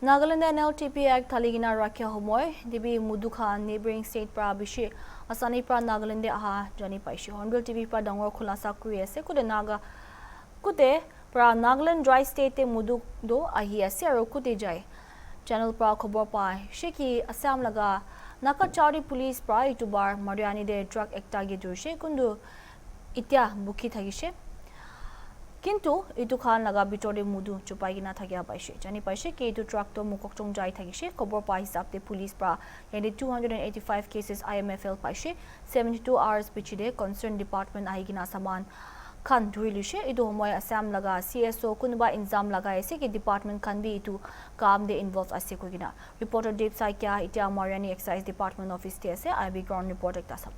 Nagaland NLTP Act Thaligina Rakya Homoy, Dibi Mudukha, neighboring state Prabishi, Asani Pra Nagaland Aha, Johnny Paishi, Hornbill TV Pra Dangor Kulasa Kuriese, Kude Naga Kude, Pra Nagaland Dry State Muduk do Ahiase, Kude Jai, Channel Pra Kobor Pai, Shiki, Assam Laga, Naka Chowdi Police Pra Itubar, Mariani de Drug Ektagi Dushe, Kundu, Itya Buki Tagishe. কিন্তু ইটো খান লাগা বিতরে মুদু চুপাই গিনা থাকিয়া পাইছে জানি পাইছে কি ইটো ট্রাক তো মুককচং যাই থাকিছে খবর পাই হিসাবতে পুলিশ প্রা এনে 285 কেসেস IMFL পাইছে 72 আওয়ার্স পিছিদে কনসার্ন ডিপার্টমেন্ট আহি গিনা সামান খান ধুইলিছে ইটো সময় আসাম লাগা CSO কুনবা ইনজাম লাগাইছে কি ডিপার্টমেন্ট খান বি ইটো কাম দে ইনভলভ আছে কইনা রিপোর্টার দেব সাইকিয়া ইটা মারিয়ানি এক্সাইজ ডিপার্টমেন্ট অফিস তে আছে আইবি গ্রাউন্ড রিপোর্ট একটা sub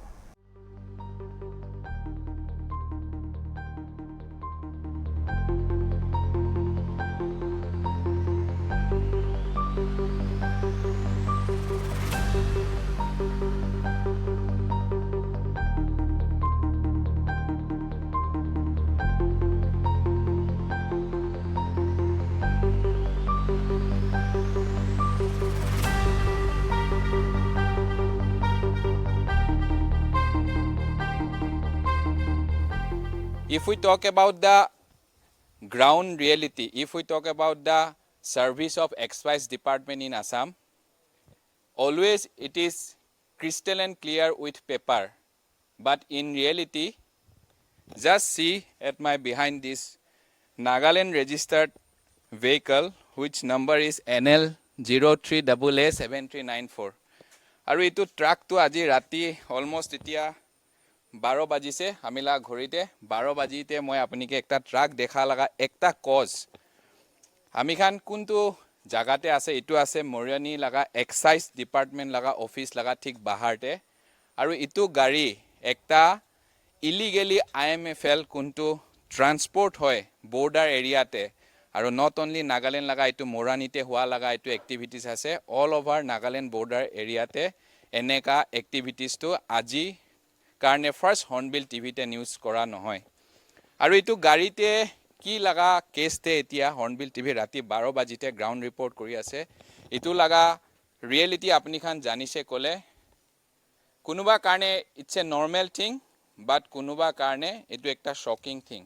If we talk about the ground reality, if we talk about the service of excise department in Assam, always it is crystalline clear with paper. But in reality, just see at my behind this Nagaland registered vehicle, which number is NL03AA7394. আৰু এইটো ট্ৰাকটো আজি ৰাতি almost এতিয়া 12 বাজিছে আমিলা ঘড়িতে 12 বাজিতে মই আপুনিকে একটা ট্রাক দেখা লাগা একটা কজ আমি খান কোনটো জাগাতে আছে এটো আছে মৰিয়ানি লাগা এক্সাইজ ডিপাৰ্টমেন্ট লাগা অফিস লাগা ঠিক বাহাৰতে আৰু ইটো গাড়ী একটা ইলিগেলি IMFL কোনটো ট্ৰান্সপোৰ্ট হয় বৰ্ডাৰ এৰিয়াতে আৰু নট অনলি নাগাল্যান্ড লাগা ইটো মোৰানিতে হোৱা লাগা ইটো এক্টিভিটিজ আছে অল ওভাৰ নাগাল্যান্ড বৰ্ডাৰ এৰিয়াতে এনেকা এক্টিভিটিজ তো আজি কাৰণে ফাৰ্স্ট হৰ্নবিল টিভিতে নিউজ কৰা নহয় আৰু এইটো গাড়ীতে কি লাগা কেছতে এতিয়া হৰ্নবিল টিভি ৰাতি 12 বাজিতে গ্ৰাউণ্ড ৰিপৰ্ট কৰি আছে ইটো লাগা ৰিয়েলিটি আপুনি খান জানিছে ক'লে কোনোবা কাৰণে ইটস এ নৰ্মেল থিং বাট কোনোবা কাৰণে এটো একটা শকিং থিং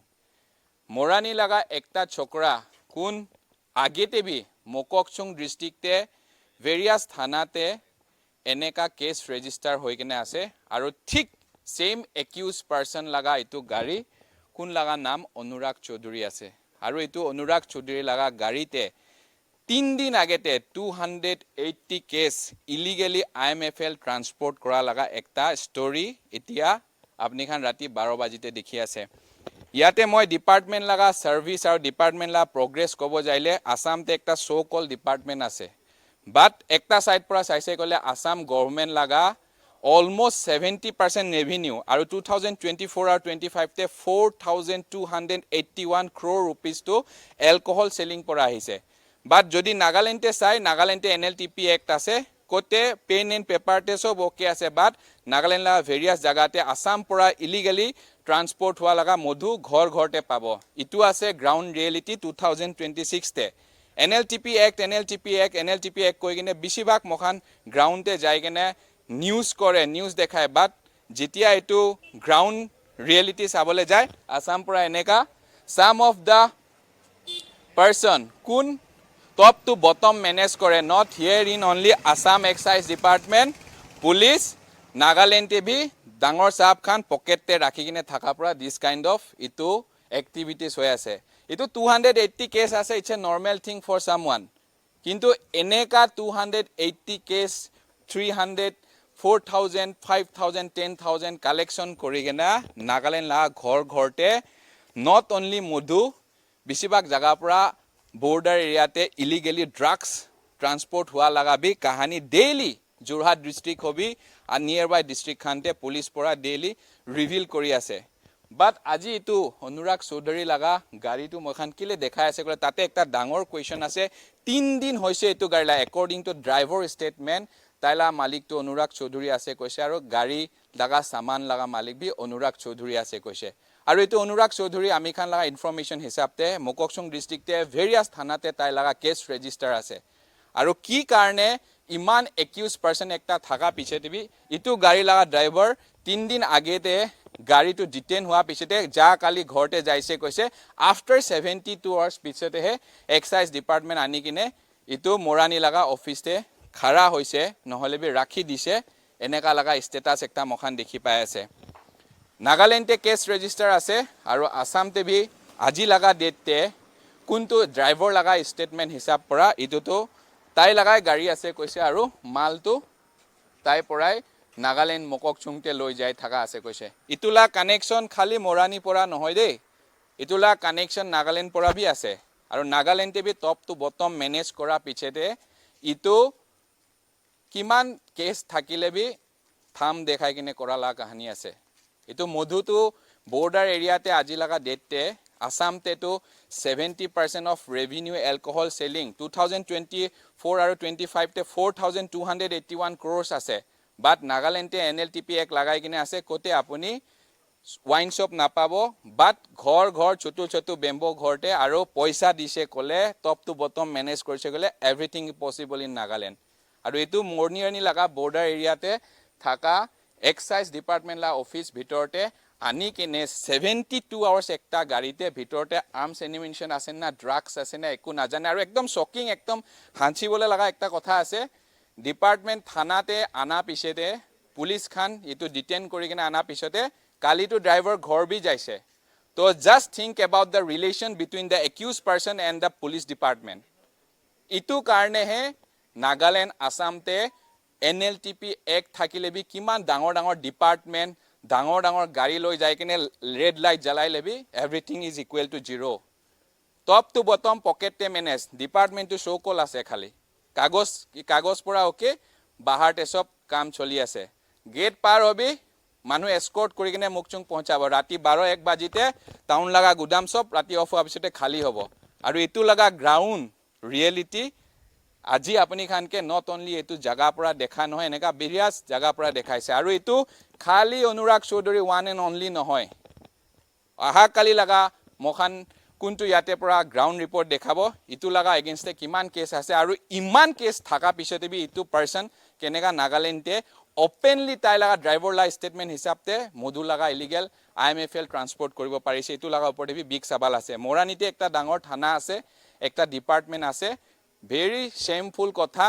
মোৰানি লাগা একটা ছোকৰা কোন আগেতে বি মোককচুং ডিস্ট্ৰিক্টে ভেৰিয়াছ থানাতে এনেকা কেছ ৰেজিষ্টাৰ হৈ কিনে আছে আৰু ঠিক Same accused person laga itu gari kun laga naam Anurag Chaudhary ase aru itu Anurag Chaudhary laga gari te 3 din agete 280 case illegally IMFL transport kora laga ekta story etia apni khan rati 12 bajite dekhi ase yate moi department laga service aru department la progress kobo jaile Assam te ekta so called department ase but ekta side pura saise kole Assam government laga almost 70% revenue aru 2024 or 25 te 4281 crore rupees to alcohol selling pora ahise but jodi Nagaland te sai Nagaland te NLTP act ase kote pen and paper te sob okay ase but Nagaland la various jaga te Assam pora illegally transport hua laga modhu ghor ghor te pabo itu ase ground reality 2026 te NLTP act koi gine bishibak mokhan ground te jai gine news কৰে news দেখায় বাট যেতিয়া এটো ground reality চাবলে যায় আসাম পৰা এনেকা some of the person কোন top to bottom manage কৰে not here in only Assam excise department police Nagaland TV ডাঙৰ সাহেব খান পকেটতে ৰাখি কিনে থাকা পৰা দিস কাইন্ড অফ ইটো এক্টিভিটিজ হৈ আছে ইটো 280 কেস আছে it's a normal thing for someone কিন্তু এনেকা 280 case 300 4,000, 5,000, 10,000 collection korigena Nagaland la ghor ghorte not only Modhu Bishibak Jagapura border area te illegally drugs transport hua laga bi kahani daily Jorhat district hobi and nearby district khante police pora daily reveal kori ase but aji itu Anurag Chaudhary laga gari tu mokhan kile dekhai ase kole tate ekta dangor question ase 3 din hoise itu gari la according to driver statement তাইলা মালিক তো অনুৰাগ চৌধুৰী আছে কৈছে আৰু গাড়ী লাগা সামান লাগা মালিক বি অনুৰাগ চৌধুৰী আছে কৈছে আৰু এটো অনুৰাগ চৌধুৰী আমি খান লাগা ইনফৰমেশন হিচাপতে মোককচুং ডিস্ট্ৰিক্টে ভেৰিয়াস থানাতে তাই লাগা কেছ ৰেজিষ্টাৰ আছে আৰু কি কাৰণে ইমান একিউজ পাৰ্সন একটা থাকা পিছতে বি ইটো গাড়ী লাগা ড্ৰাইভাৰ 3 দিন আগেতে গাড়ীটো ডিটেইন হোৱা পিছতে যা কালি ঘৰতে যাইছে কৈছে আফটাৰ 72 আৱাৰ্স পিছতেহে এক্সাইজ ডিপাৰ্টমেন্ট আনি কিনে ইটো মোৰানি লাগা অফিসতে খাৰা হৈছে নহলে বি ৰাখি দিছে এনেকা লাগা ষ্টেটাস একটা মখান দেখি পাই আছে নাগালেণ্ডে কেছ ৰেজিষ্টাৰ আছে আৰু আসামতে বি আজি লাগা ডেটতে কোনটো ড্ৰাইভাৰ লাগা ষ্টেটমেন্ট হিচাপ পৰা ইটোতো তাই লাগাই গাড়ী আছে কৈছে আৰু মালটো তাই পৰাই নাগালেণ্ড মকক চুংতে লৈ যাই থাকা আছে কৈছে ইটোলা কানেকশন খালি মোৰানি পৰা নহয় দেই ইটোলা কানেকশন নাগালেণ্ড পৰা বি আছে আৰু নাগালেণ্ডে বি টপ টু বটম মেনেজ কৰা পিছতে ইটো কিমান কেছ থাকিলে বি থাম দেখাই কিনে কৰা লা কাহানী আছে ইটো মধুটো বৰ্ডাৰ এৰিয়াতে আজি লাগা ডেটতে আসামতেতো 70% অফ ৰেভিনিউ এলকহল সেলিং 2024 আৰু 25 তে 4281 crores আছে বাট নাগালেণ্ডে এনএলটিপি এক লাগাই কিনে আছে কোতে আপুনি ওয়াইন শপ নাপাব বাট ঘৰ ছোটো বেম্বো ঘৰতে আৰু পইচা দিছে কলে টপ টু বটম মেনেজ কৰিছে গলে এভৰিথিং পসিবল ইন নাগালেণ্ড আৰু এটো মৰ্নিয়ানি লাগা বৰ্ডাৰ এৰিয়াতে থাকা এক্সাইজ ডিপাৰ্টমেন্ট লা অফিস ভিতৰতে আনি কিনে 72 আৱাৰ্স একটা গাড়ীতে ভিতৰতে আৰ্মছ এনিমিনেশন আছে না ড্ৰাগছ আছে না একো নাজানে আৰু একদম শকিং একদম হাঁচিবলৈ লাগা একটা কথা আছে ডিপাৰ্টমেন্ট থানাতে আনা পিছতে পুলিচ খান ইটো ডিটেইন কৰি কিনে আনা পিছতে কালিটো ড্ৰাইভাৰ ঘৰ বি যাইছে তো just think about the relation between the accused person and the police department ইটো কাৰণেহে নাগালেণ্ড আসামতে এনএলটিপি এক থাকিলে বি কিমান ডাঙৰ ডিপাৰ্টমেন্ট ডাঙৰ গাড়ী লৈ যাই কিনে ৰেড লাইট জ্বলাই লেবি everything is equal to zero top to bottom পকেটে মেনেজ ডিপাৰ্টমেন্টটো শৌকল আছে খালি কাগজ পৰা ওকে বাহাৰতে সব কাম চলি আছে গেট পাৰ হবি মানুহ এস্কৰ্ট কৰি কিনে মুকচুং পਹੁঁচাব ৰাতি 12-1 বাজিতে টাউন লাগা গুদাম সব ৰাতি অফ হোৱাৰ পিছতে খালী হ'ব আৰু ইটো লাগা গ্ৰাউণ্ড ৰিয়েলিটি আজি আপুনি খানকে নট অনলি এটো জাগা পৰা দেখা নহয় এনেকা বিৰিয়াস জাগা পৰা দেখাইছে আৰু এটো খালি Anurag Choudhury one and only নহয় আহা কালি লাগা মখান কোনটো ইয়াতে পৰা গ্ৰাউণ্ড ৰিপৰ্ট দেখাব ইটো লাগা এগেইনষ্টে কিমান কেছ আছে আৰু ইমান কেছ থাকা পিছতে বি ইটো পাৰ্সন কেনেকা নাগালেণ্ডে ওপেনলি তাই লাগা ড্ৰাইভাৰ লাই ষ্টেটমেন্ট হিচাপতে মধু লাগা ইলিগেল আইএমএফএল ট্ৰান্সপোৰ্ট কৰিব পাৰিছে ইটো লাগা ওপৰতে বি বিগ সৱাল আছে মোৰানিতে একটা ডাঙৰ থানা আছে একটা ডিপাৰ্টমেন্ট আছে ভেৰি শেমফুল কথা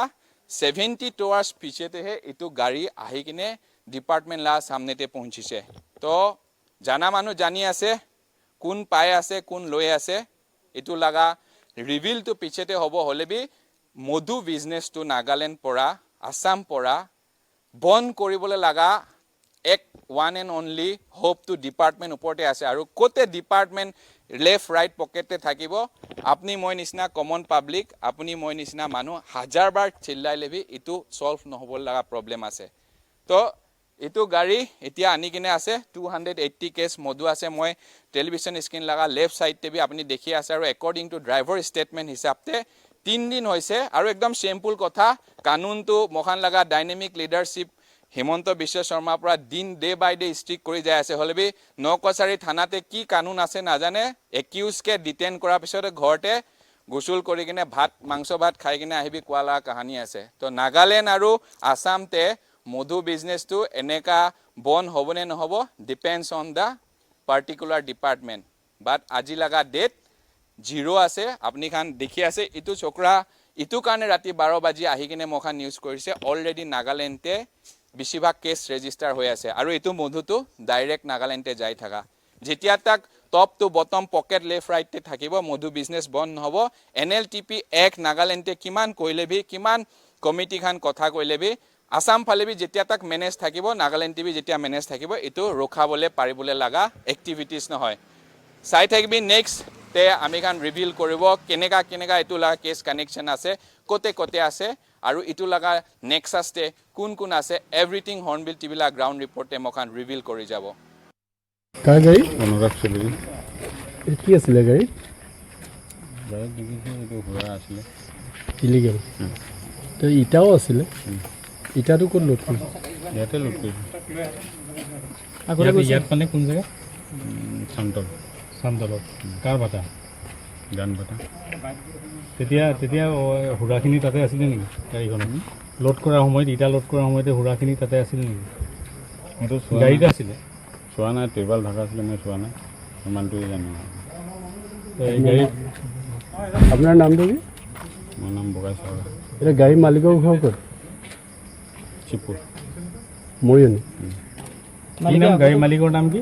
72 আৱাৰ্স পিছতেহে ইটো গাড়ী আহি কিনে ডিপাৰ্টমেন্ট লা সামনেতে পहुंचिছে তো জানা মানুহ জানি আছে কোন পাই আছে কোন লৈ আছে ইটো লাগা ৰিভিল তো পিছতে হ'ব হলে বি মধু বিজনেস তো নাগালেণ্ড পৰা আসাম পৰা বন কৰিবলৈ লাগা এক one and only hope to department ওপৰতে আছে আৰু কোতে ডিপাৰ্টমেন্ট লেফট ৰাইট পকেটে থাকিব আপনি মই নিচিনা কমন পাব্লিক আপুনি মই নিচিনা মানুহ হাজাৰবাৰ চিল্লাই লেবি ইটো সলভ নহব লাগা প্ৰবলেম আছে তো ইটো গাড়ী এতিয়া আনি কিনে আছে 280 কেছ মধু আছে মই টেলিভিছন স্ক্ৰিন লাগা লেফট সাইডতে বি আপুনি দেখি আছে আৰু একৰ্ডিং টু ড্ৰাইভাৰ ষ্টেটমেন্ট হিচাপতে 3 দিন হৈছে আৰু একদম সিম্পল কথা কানুনটো মখান লাগা ডাইনামিক লিডাৰশিপ হিমন্ত বিশ্ব শৰ্মা পৰা দিন ডে বাই ডে ষ্ট্ৰিক কৰি যায় আছে হলেবি নকছাৰী থানাতে কি কানুন আছে নাজানে একিউজ কে ডিটেইন কৰাৰ পিছতে ঘৰতে গুসুল কৰি কিনে মাংস ভাত খাই কিনে আহিবি কোৱালা কাহানী আছে তো নাগালেণ্ড আৰু আসামতে মধু বিজনেস তো এনেকা বন হবনে নহব depends on the particular department but আজি লাগা ডেট জিরো আছে আপনি খান দেখি আছে ইটো চক্ৰা ইটো কাৰণে ৰাতি 12 বাজি আহি কিনে মখান নিউজ কৰিছে অলৰেডি নাগালেণ্ডে বেছিভাগ কেছ ৰেজিষ্টাৰ হৈ আছে আৰু ইটো মধুটো ডাইৰেক্ট নাগালেণ্ডে যাই থাকা যেতিয়া তাক top to bottom pocket left ৰাইটতে থাকিব মধু বিজনেস বন্ধ নহব এনএলটিপি এক নাগালেণ্ডে কিমান কইলেবি কিমান কমিটি খান কথা কইলেবি আসাম ফালেবি যেতিয়া তাক মেনেজ থাকিব নাগালেণ্ড টিভি যেতিয়া মেনেজ থাকিব ইটো ৰখাবলে পাৰিবলে লাগা এক্টিভিটিজ নহয় চাই থাকিবি নেক্সট তে আমি খান ৰিভিল কৰিব কেনেকা ইটো লাগা কেছ কানেকশন আছে কোতে আছে আৰু ইটো লাগা নেক্সাসতে কোন আছে এভৰিথিং হৰ্নবিল টিভি লা গ্ৰাউণ্ড ৰিপৰ্টে মখান ৰিভিল কৰি যাব কাৰ গাড়ী অনুৰাগ চৌধুৰী কি আছিলে গাড়ী এইটো ঘোঁৰা আছিলে ইলিগেল তো ইটাও আছিলে ইটাটো ক'ত লোড কৰিছে ইয়াতে লোড কৰিছোঁ আগতে ইয়াত মানে কোন জেগা চান্তল চান্দলত কাৰ ভাটা গান পাতা তেতিয়া তেতিয়া সুৰাখিনি তাতে আছিলে নেকি গাড়ীখনত লোড কৰাৰ সময়ত ইটা লোড কৰাৰ সময়তে সুৰাখিনি তাতে আছিলে নেকি সেইটো গাড়ীতে আছিলে চোৱা নাই টেবল ঢাকা আছিলে মই চোৱা নাই ইমানটোৱে জানো এই গাড়ী আপোনাৰ নামটো কি মোৰ নাম বগাই চাওলা এতিয়া গাড়ীৰ মালিকৰ ঘৰ ক'ত চিপুৰ মৰিয়নি কি নাম গাড়ীৰ মালিকৰ নাম কি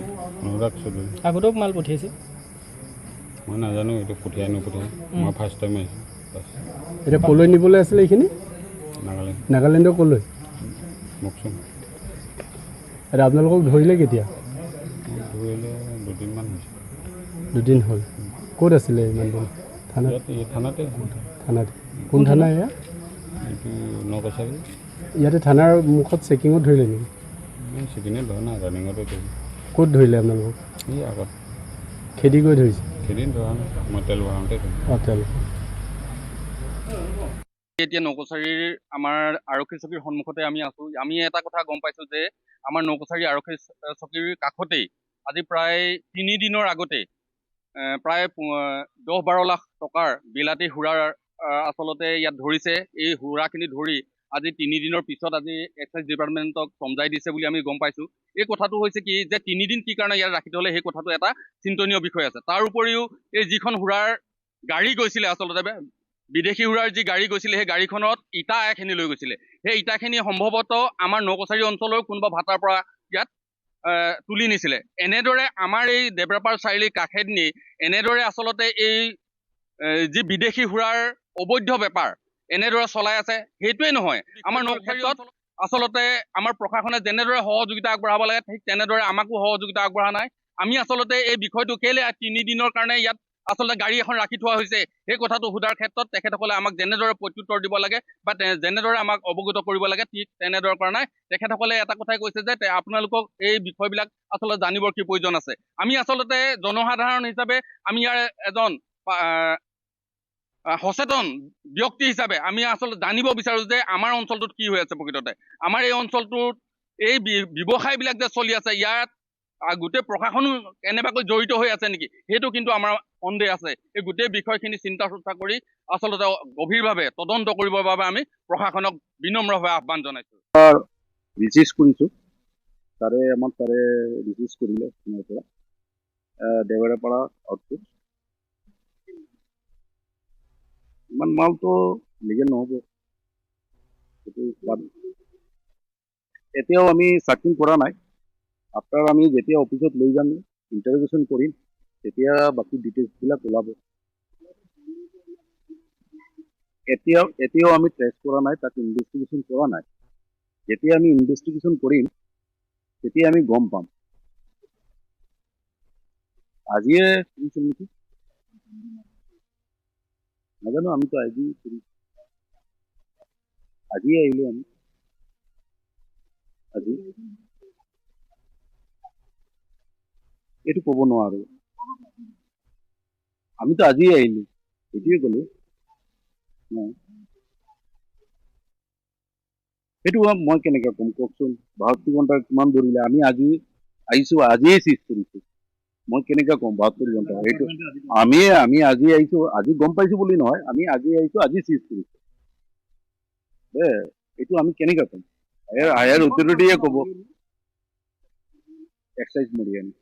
অনুৰাগ চৌধুৰী আগতেও মাল পঠিয়াইছে মই নাজানো এইটো পঠিয়াই নপঠিয়াই মই ফাৰ্ষ্ট টাইম আহিছোঁ বাছ এতিয়া ক'লৈ নিবলৈ আছিলে এইখিনি নাগালেণ্ড নাগালেণ্ডৰ ক'লৈ মোকচোন এতিয়া আপোনালোকক ধৰিলে কেতিয়া মোক ধৰিলে দুদিনমান হৈছে দুদিন হ'ল ক'ত আছিলে ইমান দিন থানাত ইয়াত এই থানাতে থানাত কোন থানা এয়া এইটো নকছাৰী ইয়াতে থানাৰ মুখত চেকিঙত ধৰিলে নেকি মই চিকিনে ধৰা নাই ৰানিঙতে ধৰি ক'ত ধৰিলে আপোনালোকক এই আগত খেদি কৰি ধৰিছে সেইদিন ধৰা নাই মই তেল ভৰাওঁতে ধৰি হোটেল এতিয়া নৌকছাৰীৰ আমাৰ আৰক্ষী চকীৰ সন্মুখতে আমি আছো আমি এটা কথা গম পাইছো যে আমাৰ নৌকছাৰী আৰক্ষী চকীৰ কাষতেই আজি প্ৰায় 3 দিনৰ আগতে প্ৰায় 10-12 লাখ টকাৰ বিলাতী সুৰাৰ আচলতে ইয়াত ধৰিছে এই সুৰাখিনি ধৰি আজি 3 দিনৰ পিছত আজি এক্সাইজ ডিপাৰ্টমেণ্টক সমজাই দিছে বুলি আমি গম পাইছো এই কথাটো হৈছে কি যে 3 দিন কি কাৰণে ইয়াত ৰাখি থ'লে সেই কথাটো এটা চিন্তনীয় বিষয় আছে তাৰ উপৰিও এই যিখন সুৰাৰ গাড়ী গৈছিলে আচলতে বিদেশী সুৰাৰ যি গাড়ী গৈছিলে সেই গাড়ীখনত ইটা এখিনি লৈ গৈছিলে সেই ইটাখিনি সম্ভৱতঃ আমাৰ নৌকছাৰী অঞ্চলৰ কোনোবা ভাটাৰ পৰা ইয়াত তুলি নিছিলে এনেদৰে আমাৰ এই দেবৰাপাৰ চাৰিআলিৰ কাষেদি নি এনেদৰে আচলতে এই যি বিদেশী সুৰাৰ অবৈধ বেপাৰ এনেদৰে চলাই আছে সেইটোৱে নহয় আমাৰ নৌকছাৰীত আচলতে আমাৰ প্ৰশাসনে যেনেদৰে সহযোগিতা আগবঢ়াব লাগে ঠিক তেনেদৰে আমাকো সহযোগিতা আগবঢ়া নাই আমি আচলতে এই বিষয়টো কেলে 3 দিনৰ কাৰণে ইয়াত আচলতে গাড়ী এখন ৰাখি থোৱা হৈছে সেই কথাটো সোধাৰ ক্ষেত্ৰত তেখেতসকলে আমাক যেনেদৰে প্ৰত্যুত্তৰ দিব লাগে বা যেনেদৰে আমাক অৱগত কৰিব লাগে ঠিক তেনেদৰে কৰা নাই তেখেতসকলে এটা কথাই কৈছে যে আপোনালোকক এই বিষয়বিলাক আচলতে জানিবৰ কি প্ৰয়োজন আছে আমি আচলতে জনসাধাৰণ হিচাপে আমি ইয়াৰ এজন সচেতন ব্যক্তি হিচাপে আমি আচলতে জানিব বিচাৰো যে আমাৰ অঞ্চলটোত কি হৈ আছে প্ৰকৃততে আমাৰ এই অঞ্চলটোত এই ব্যৱসায়বিলাক যে চলি আছে ইয়াত গোটেই প্ৰশাসনো কেনেবাকৈ জড়িত হৈ আছে নেকি সেইটো কিন্তু আমাৰ সন্দেহ আছে এই গোটেই বিষয়খিনি চিন্তা চৰ্চা কৰি আচলতে গভীৰভাৱে তদন্ত কৰিবৰ বাবে আমি প্ৰশাসনক বিনম্ৰভাৱে আহ্বান জনাইছো ৰিচিভ কৰিছোঁ তাৰে আমাক তাৰে ৰিচিভ কৰিলে আপোনাৰ পৰা দেৱাৰপাৰা আউটপোষ্ট ইমান মালটো লিগেল নহ'ব সেইটো এতিয়াও আমি চাৰ্চিং কৰা নাই আফটাৰ আমি যেতিয়া অফিচত লৈ যাম ইণ্টাৰভিউশ্যন কৰিম তেতিয়া বাকী ডিটেইলছবিলাক ওলাব এতিয়াও আমি ট্ৰেছ কৰা নাই তাক ইনভেষ্টিগেশ্যন কৰা নাই যেতিয়া আমি ইনভেষ্টিগেশ্যন কৰিম তেতিয়া আমি গম পাম আজিয়ে কৰিছিল নেকি নাজানো আমিতো আজিয়ে আহিলো আমি আজি এইটো ক'ব নোৱাৰো আমিতো আজিয়ে আহিলো সেইটোৱে ক'লো সেইটো মই কেনেকৈ ক'ম কওকচোন 72 ঘণ্টা কিমান ধৰিলে আমি আজি আহিছো আজিয়ে চিজ কৰিছো মই কেনেকৈ ক'ম 72 ঘণ্টা সেইটো আমি আজি আহিছো আজি গম পাইছো বুলি নহয় আমি আজি আহিছো আজি চিজ কৰিছো এইটো আমি কেনেকৈ ক'ম হায়াৰ অথৰিটিয়ে ক'ব এক্সাইজ মৰিয়ানি